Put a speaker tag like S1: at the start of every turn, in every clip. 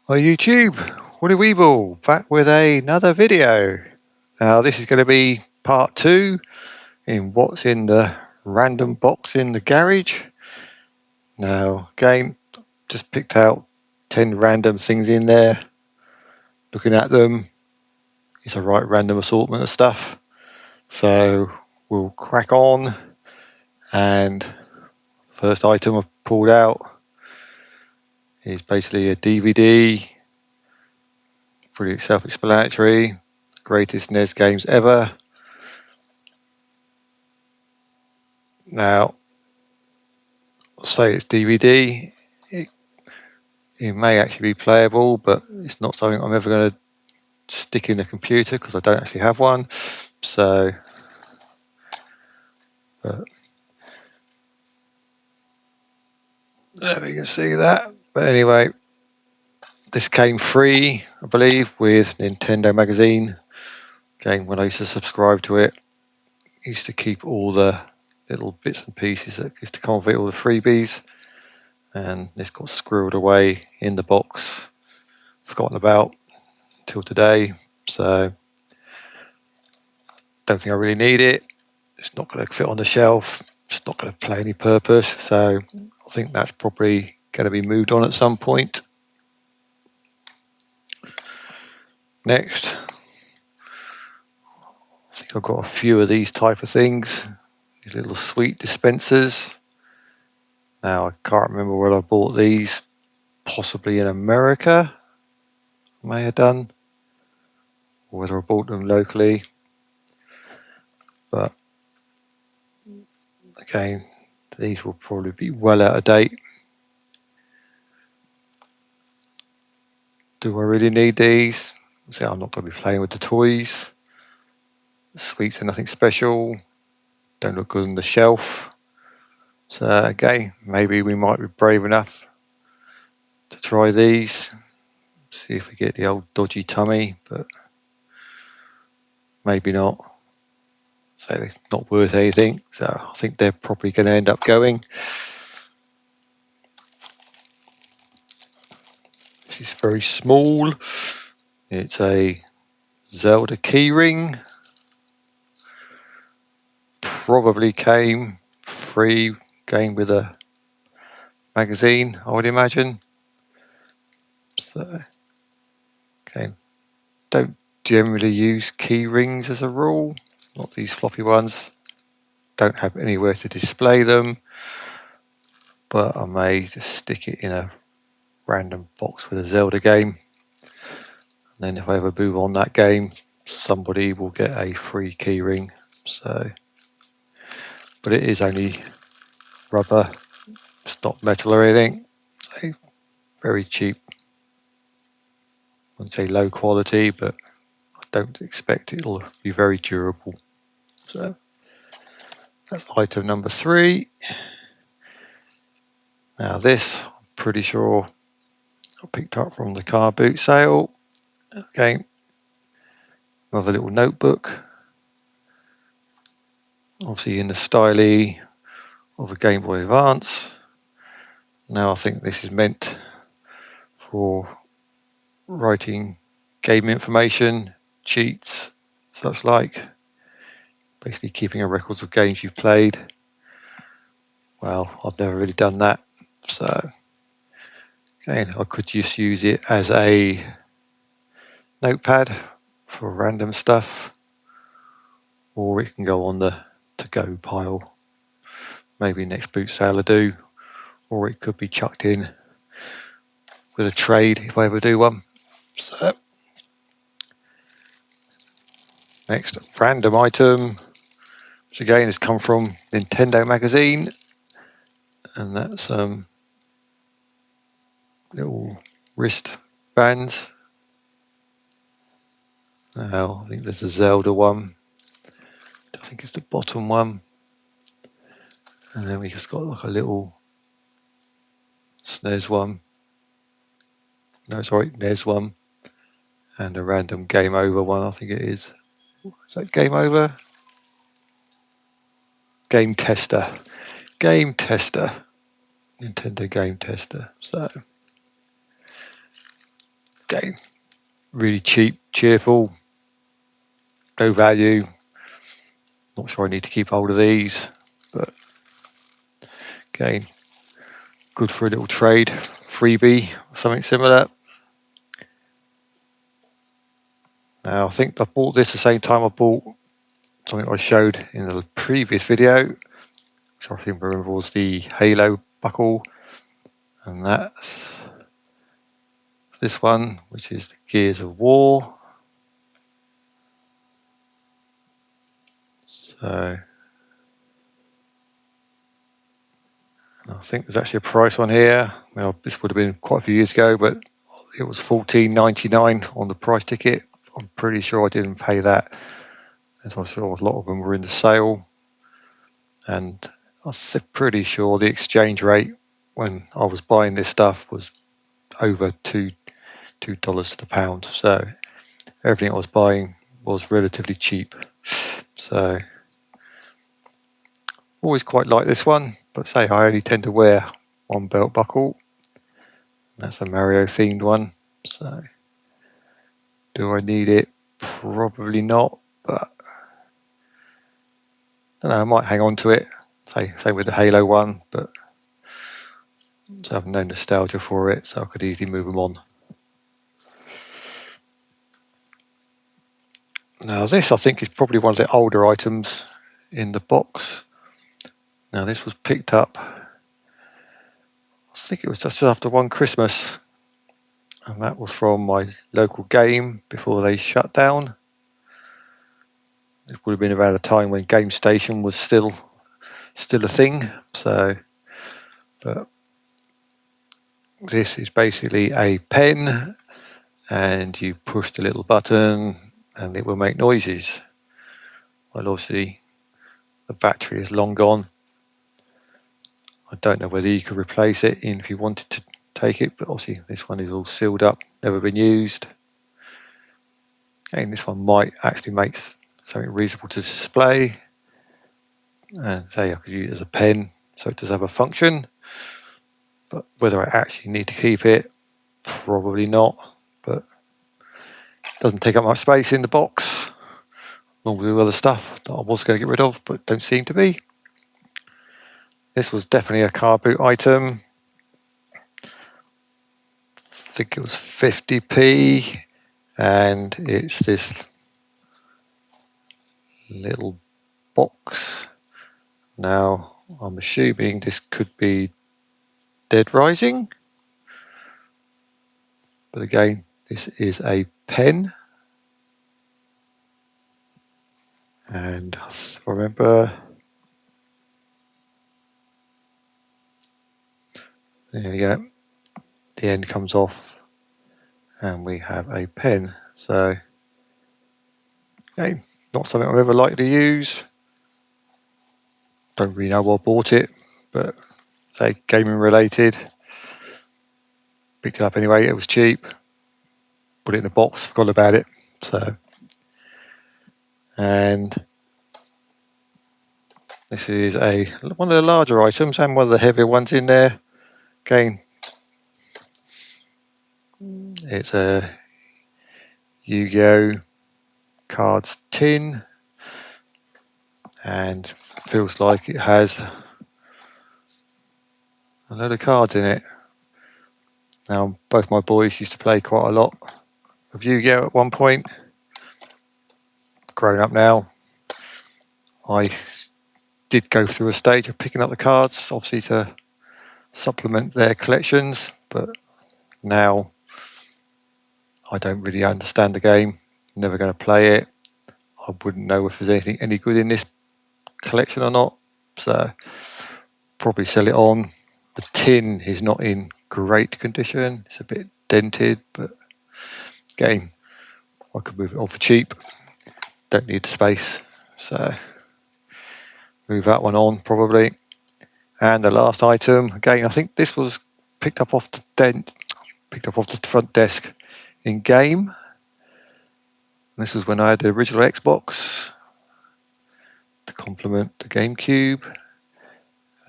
S1: Hi YouTube, Woody Weeble back with another video. Now this is going to be part 2 in what's in the random box in the garage. Now again, just picked out 10 random things in there. Looking at them, it's a right random assortment of stuff. So we'll crack on, and first item I've pulled out is basically a DVD. Pretty self-explanatory. Greatest NES games ever. Now, I'll say it's DVD. It may actually be playable, but it's not something I'm ever going to stick in a computer because I don't actually have one. So, but there we can see that. But anyway, this came free, I believe, with Nintendo Magazine. Again, when I used to subscribe to it, I used to keep all the little bits and pieces that used to come with it, all the freebies. And this got squirreled away in the box, forgotten about till today. So don't think I really need it. It's not going to fit on the shelf. It's not going to play any purpose. So I think that's probably going to be moved on at some point. Next, I think I've got a few of these type of things. These little sweet dispensers. Now I can't remember where I bought these. Possibly in America, I may have done. Or whether I bought them locally. But again, these will probably be well out of date. Do I really need these? See, I'm not going to be playing with the toys. The sweets are nothing special. Don't look good on the shelf. So again, maybe we might be brave enough to try these. See if we get the old dodgy tummy, but maybe not. So they're not worth anything. So I think they're probably going to end up going. This is very small. It's a Zelda keyring. Probably came free, game with a magazine, I would imagine. So, okay, don't generally use key rings as a rule, not these floppy ones. Don't have anywhere to display them, but I may just stick it in a random box with a Zelda game. And then if I ever move on that game, somebody will get a free key ring. So, but it is only rubber, it's not metal or anything. So very cheap. I wouldn't say low quality, but I don't expect it'll be very durable. So that's item number 3. Now this, I'm pretty sure I picked up from the car boot sale. Okay, another little notebook. Obviously in the style of a Game Boy Advance. Now I think this is meant for writing game information, cheats, such like. Basically keeping a records of games you've played. Well, I've never really done that. So again, I could just use it as a notepad for random stuff, or it can go on the to-go pile. Maybe next boot sale I do, or it could be chucked in with a trade if I ever do one. So next random item, which again has come from Nintendo Magazine, and that's little wrist bands. Now I think there's a Zelda one. I think it's the bottom one, and then we just got like a little SNES one. No, sorry, NES one, and a random Game Over one. I think it is. Is that Game Over? Game Tester. Game Tester. Nintendo Game Tester. So Again, really cheap, cheerful, low value. Not sure I need to keep hold of these, but again, good for a little trade, freebie, something similar. Now I think I bought this the same time I bought something I showed in the previous video, which I think remember was the Halo buckle, and that's this one, which is the Gears of War. So I think there's actually a price on here. Now this would have been quite a few years ago, but it was $14.99 on the price ticket. I'm pretty sure I didn't pay that, as I'm sure a lot of them were in the sale. And I'm pretty sure the exchange rate when I was buying this stuff was over $2 to the pound. So everything I was buying was relatively cheap. So always quite like this one, but say I only tend to wear one belt buckle. That's a Mario themed one. So do I need it? Probably not, but I don't know, I might hang on to it. Same with the Halo one, but I have no nostalgia for it, so I could easily move them on. Now this I think is probably one of the older items in the box. Now this was picked up, I think it was just after one Christmas, and that was from my local game before they shut down. It would have been around a time when Game Station was still a thing. So, but this is basically a pen, and you push the little button, and it will make noises. Well, obviously, the battery is long gone. I don't know whether you could replace it if you wanted to take it, but obviously this one is all sealed up, never been used. And this one might actually make something reasonable to display. And say I could use it as a pen, so it does have a function. But whether I actually need to keep it, probably not. But it doesn't take up much space in the box, along with the other stuff that I was going to get rid of, but don't seem to be. This was definitely a car boot item. I think it was 50p, and it's this little box. Now I'm assuming this could be Dead Rising, but again, this is a pen, and I remember, there we go, the end comes off and we have a pen. So again, not something I've ever liked to use. Don't really know why I bought it, but say gaming related. Picked it up anyway, it was cheap. Put it in a box, forgot about it. So, and this is one of the larger items and one of the heavier ones in there. Again, it's a Yu-Gi-Oh cards tin, and feels like it has a load of cards in it. Now, both my boys used to play quite a lot of Yu-Gi-Oh at one point. Grown up now, I did go through a stage of picking up the cards, obviously to supplement their collections, but now I don't really understand the game, never going to play it. I wouldn't know if there's anything any good in this collection or not, so probably sell it on. The tin is not in great condition, it's a bit dented, but again, I could move it on for cheap, don't need the space, so move that one on probably. And the last item, again, I think this was picked up off the front desk in game. This was when I had the original Xbox to complement the GameCube,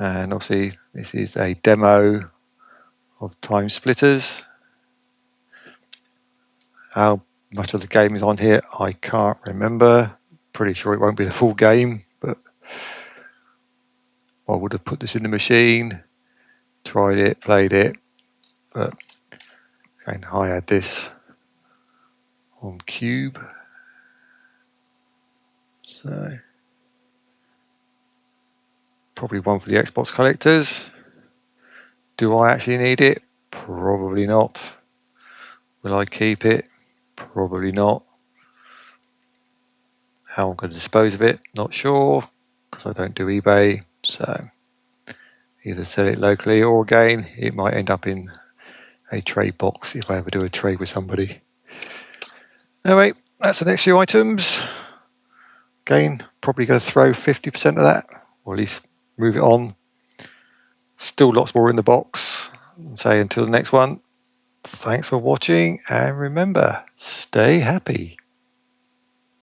S1: and obviously this is a demo of Time Splitters. How much of the game is on here, I can't remember. Pretty sure it won't be the full game, but I would have put this in the machine, tried it, played it, but again, I had this on Cube. So probably one for the Xbox collectors. Do I actually need it? Probably not. Will I keep it? Probably not. How I'm going to dispose of it? Not sure, because I don't do eBay. So either sell it locally, or again, it might end up in a trade box if I ever do a trade with somebody. Anyway, that's the next few items. Again, probably going to throw 50% of that, or at least move it on. Still lots more in the box. Say until the next one, thanks for watching, and remember, stay happy.